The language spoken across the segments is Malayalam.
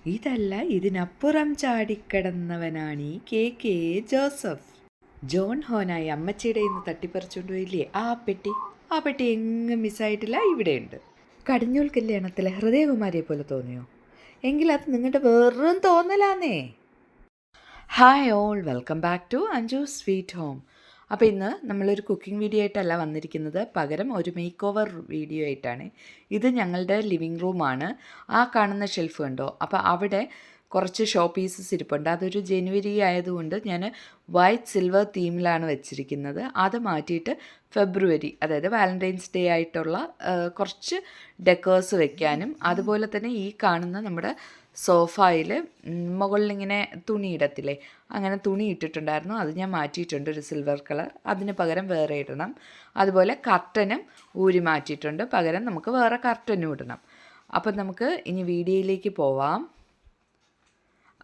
ഇതല്ല ഇതിനപ്പുറം ചാടിക്കിടന്നവനാണ് ഈ കെ ജോസഫ്. ജോൺ ഹോനായി അമ്മച്ചിയുടെ ഇന്ന് തട്ടിപ്പറിച്ചുകൊണ്ട് പോയില്ലേ ആ പെട്ടി എങ്ങും മിസ്സായിട്ടില്ല, ഇവിടെയുണ്ട്. കടിഞ്ഞൂൽ കല്യാണത്തിലെ ഹൃദയകുമാരിയെ പോലെ തോന്നിയോ? എങ്കിൽ അത് നിങ്ങളുടെ വെറും തോന്നലാന്നേ. Hi all, welcome back to Anju sweet home. അപ്പോൾ ഇന്ന് നമ്മളൊരു കുക്കിംഗ് വീഡിയോ ആയിട്ടല്ല വന്നിരിക്കുന്നത്, പകരം ഒരു മേക്ക് ഓവർ വീഡിയോ ആയിട്ടാണ്. ഇത് ഞങ്ങളുടെ ലിവിങ് റൂമാണ്. ആ കാണുന്ന ഷെൽഫ് കണ്ടോ? അപ്പോൾ അവിടെ കുറച്ച് ഷോ പീസസ് ഇരിപ്പുണ്ട്. അതൊരു ജനുവരി ആയതുകൊണ്ട് ഞാൻ വൈറ്റ് സിൽവർ തീമിലാണ് വെച്ചിരിക്കുന്നത്. അത് മാറ്റിയിട്ട് ഫെബ്രുവരി, അതായത് വാലൻറ്റൈൻസ് ഡേ ആയിട്ടുള്ള കുറച്ച് ഡെക്കേഴ്സ് വെക്കാനും, അതുപോലെ തന്നെ ഈ കാണുന്ന നമ്മുടെ സോഫയിൽ മുകളിലിങ്ങനെ തുണി ഇടത്തില്ലേ, അങ്ങനെ തുണി ഇട്ടിട്ടുണ്ടായിരുന്നു. അത് ഞാൻ മാറ്റിയിട്ടുണ്ട്, ഒരു സിൽവർ കളർ. അതിന് പകരം വേറെ ഇടണം. അതുപോലെ കർട്ടനും ഊരി മാറ്റിയിട്ടുണ്ട്, പകരം നമുക്ക് വേറെ കർട്ടനും ഇടണം. അപ്പം നമുക്ക് ഇനി വീഡിയോയിലേക്ക് പോവാം.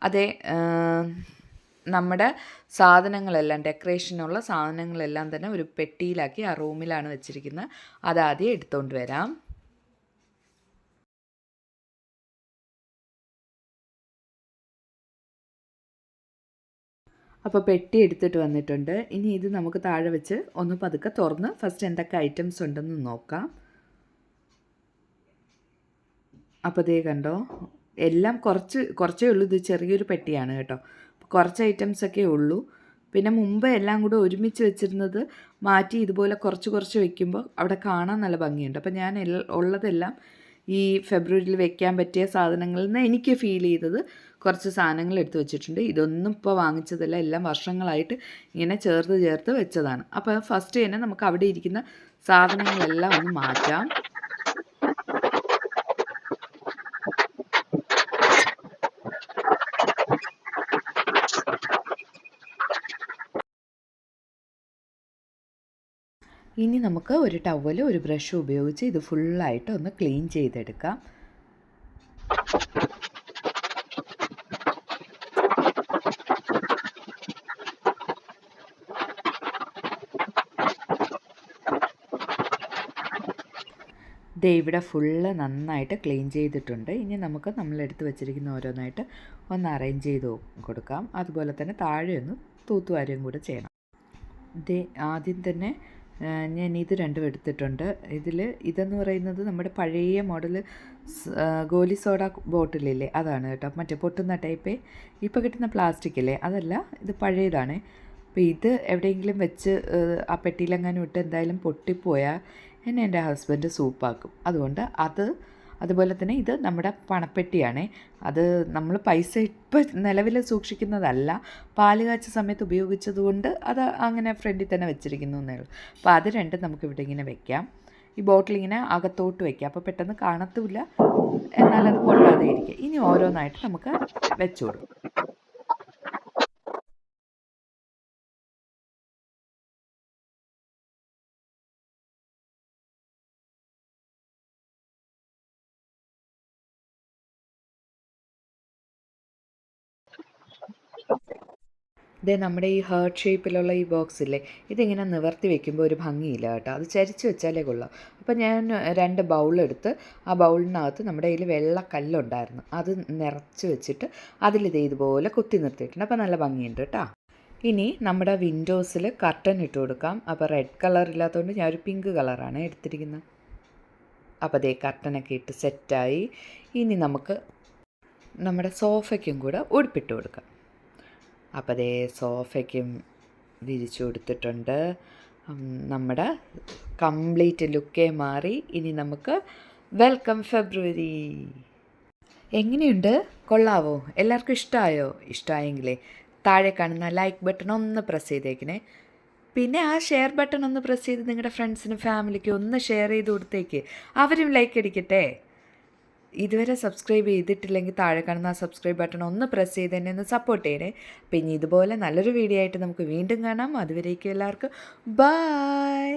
അതെ, നമ്മുടെ സാധനങ്ങളെല്ലാം, ഡെക്കറേഷനുള്ള സാധനങ്ങളെല്ലാം തന്നെ ഒരു പെട്ടിയിലാക്കി ആ റൂമിലാണ് വെച്ചിരിക്കുന്നത്. അതാദ്യം എടുത്തുകൊണ്ട് വരാം. അപ്പോൾ പെട്ടി എടുത്തിട്ട് വന്നിട്ടുണ്ട്. ഇനി ഇത് നമുക്ക് താഴെ വെച്ച് ഒന്ന് പതുക്കെ തുറന്ന് ഫസ്റ്റ് എന്തൊക്കെ ഐറ്റംസ് ഉണ്ടെന്ന് നോക്കാം. അപ്പോൾ ഇതേ കണ്ടോ, എല്ലാം കുറച്ചേ ഉള്ളൂ. ഇത് ചെറിയൊരു പെട്ടിയാണ് കേട്ടോ, കുറച്ച് ഐറ്റംസൊക്കെ ഉള്ളൂ. പിന്നെ മുമ്പ് എല്ലാം കൂടെ ഒരുമിച്ച് വെച്ചിരുന്നത് മാറ്റി ഇതുപോലെ കുറച്ച് വെക്കുമ്പോൾ അവിടെ കാണാൻ നല്ല ഭംഗിയുണ്ട്. അപ്പോൾ ഞാൻ ഉള്ളതെല്ലാം ഈ ഫെബ്രുവരിയിൽ വെക്കാൻ പറ്റിയ സാധനങ്ങളിൽ നിന്ന് എനിക്ക് ഫീൽ ചെയ്തത് കുറച്ച് സാധനങ്ങൾ എടുത്ത് വെച്ചിട്ടുണ്ട്. ഇതൊന്നും ഇപ്പോൾ വാങ്ങിച്ചതല്ല, എല്ലാം വർഷങ്ങളായിട്ട് ഇങ്ങനെ ചേർത്ത് വെച്ചതാണ്. അപ്പോൾ ഫസ്റ്റ് തന്നെ നമുക്ക് അവിടെ ഇരിക്കുന്ന സാധനങ്ങളെല്ലാം ഒന്ന് മാറ്റാം. ഇനി നമുക്ക് ഒരു ടവൽ, ഒരു ബ്രഷ് ഉപയോഗിച്ച് ഇത് ഫുള്ളായിട്ട് ഒന്ന് ക്ലീൻ ചെയ്തെടുക്കാം. ദേ ഇവിടെ ഫുള്ള് നന്നായിട്ട് ക്ലീൻ ചെയ്തിട്ടുണ്ട്. ഇനി നമുക്ക് നമ്മളെടുത്ത് വെച്ചിരിക്കുന്ന ഓരോന്നായിട്ട് ഒന്ന് അറേഞ്ച് ചെയ്ത് കൊടുക്കാം. അതുപോലെ തന്നെ താഴെ ഒന്ന് തൂത്തുവാരുകയും കൂടെ ചെയ്യണം. ദേ ആദ്യം തന്നെ ഞാൻ ഇത് രണ്ടും എടുത്തിട്ടുണ്ട്. ഇതെന്ന് പറയുന്നത് നമ്മുടെ പഴയ മോഡൽ ഗോലി സോഡ ബോട്ടിലില്ലേ, അതാണ് കേട്ടോ. മറ്റേ പൊട്ടുന്ന ടൈപ്പേ ഇപ്പോൾ കിട്ടുന്ന പ്ലാസ്റ്റിക് ഇല്ലേ, അതല്ല, ഇത് പഴയതാണ്. അപ്പോൾ ഇത് എവിടെയെങ്കിലും വെച്ച് ആ പെട്ടിയിലെങ്ങാനും ഇട്ട് എന്തായാലും പൊട്ടിപ്പോയാൽ എൻ്റെ ഹസ്ബൻഡ് സൂപ്പാക്കും. അതുകൊണ്ട് അതുപോലെ തന്നെ ഇത് നമ്മുടെ പണപ്പെട്ടിയാണ്. അത് നമ്മൾ പൈസ ഇപ്പം നിലവിൽ സൂക്ഷിക്കുന്നതല്ല, പാല് കാച്ച സമയത്ത് ഉപയോഗിച്ചതുകൊണ്ട് അത് അങ്ങനെ ഫ്രണ്ടിൽ തന്നെ വെച്ചിരിക്കുന്നു എന്നേ ഉള്ളൂ. അപ്പോൾ അത് രണ്ടും നമുക്കിവിടെ ഇങ്ങനെ വെക്കാം. ഈ ബോട്ടിലിങ്ങനെ അകത്തോട്ട് വയ്ക്കാം, അപ്പോൾ പെട്ടെന്ന് കാണത്തുമില്ല, എന്നാലത് പൊട്ടാതെ ഇരിക്കുക. ഇനി ഓരോന്നായിട്ട് നമുക്ക് വെച്ചു കൊടുക്കും. ഇതേ നമ്മുടെ ഈ ഹാർട്ട് ഷേപ്പിലുള്ള ഈ ബോക്സ് ഇല്ലേ, ഇതിങ്ങനെ നിവർത്തി വെക്കുമ്പോൾ ഒരു ഭംഗിയില്ല കേട്ടോ, അത് ചരിച്ച് വെച്ചാലേ കൊള്ളാം. അപ്പോൾ ഞാൻ 2 ബൗളെടുത്ത് ആ ബൗളിനകത്ത് നമ്മുടെ കയ്യിൽ വെള്ള കല്ലുണ്ടായിരുന്നു, അത് നിറച്ച് വെച്ചിട്ട് ഇതുപോലെ കുത്തി നിർത്തിയിട്ടുണ്ട്. അപ്പോൾ നല്ല ഭംഗിയുണ്ട് കേട്ടോ. ഇനി നമ്മുടെ വിൻഡോസിൽ കർട്ടൻ ഇട്ട് കൊടുക്കാം. അപ്പോൾ റെഡ് കളർ ഇല്ലാത്തതുകൊണ്ട് ഞാനൊരു പിങ്ക് കളറാണ് എടുത്തിരിക്കുന്നത്. അപ്പോൾ അതേ കർട്ടനൊക്കെ ഇട്ട് സെറ്റായി. ഇനി നമുക്ക് നമ്മുടെ സോഫയ്ക്കും കൂടെ ഉടുപ്പിട്ട് കൊടുക്കാം. അപ്പോൾ അതേ സോഫയ്ക്കും വിരിച്ചു കൊടുത്തിട്ടുണ്ട്. നമ്മുടെ കംപ്ലീറ്റ് ലുക്കേ മാറി. ഇനി നമുക്ക് വെൽക്കം ഫെബ്രുവരി. എങ്ങനെയുണ്ട്, കൊള്ളാവോ? എല്ലാവർക്കും ഇഷ്ടമായോ? ഇഷ്ടമായെങ്കിലേ താഴെ കാണുന്ന ലൈക്ക് ബട്ടൺ ഒന്ന് പ്രസ് ചെയ്തേക്കണേ. പിന്നെ ആ ഷെയർ ബട്ടൺ ഒന്ന് പ്രസ് ചെയ്ത് നിങ്ങളുടെ ഫ്രണ്ട്സിനും ഫാമിലിക്കും ഒന്ന് ഷെയർ ചെയ്ത് കൊടുത്തേക്ക്, അവരും ലൈക്ക് അടിക്കട്ടെ. ഇതുവരെ സബ്സ്ക്രൈബ് ചെയ്തിട്ടില്ലെങ്കിൽ താഴെ കാണുന്ന ആ സബ്സ്ക്രൈബ് ബട്ടൺ ഒന്ന് പ്രസ് ചെയ്ത് തന്നെ ഒന്ന് സപ്പോർട്ട് ചെയ്യണേ. പിന്നെ ഇതുപോലെ നല്ലൊരു വീഡിയോ ആയിട്ട് നമുക്ക് വീണ്ടും കാണാം. അതുവരേക്കും എല്ലാവർക്കും ബൈ.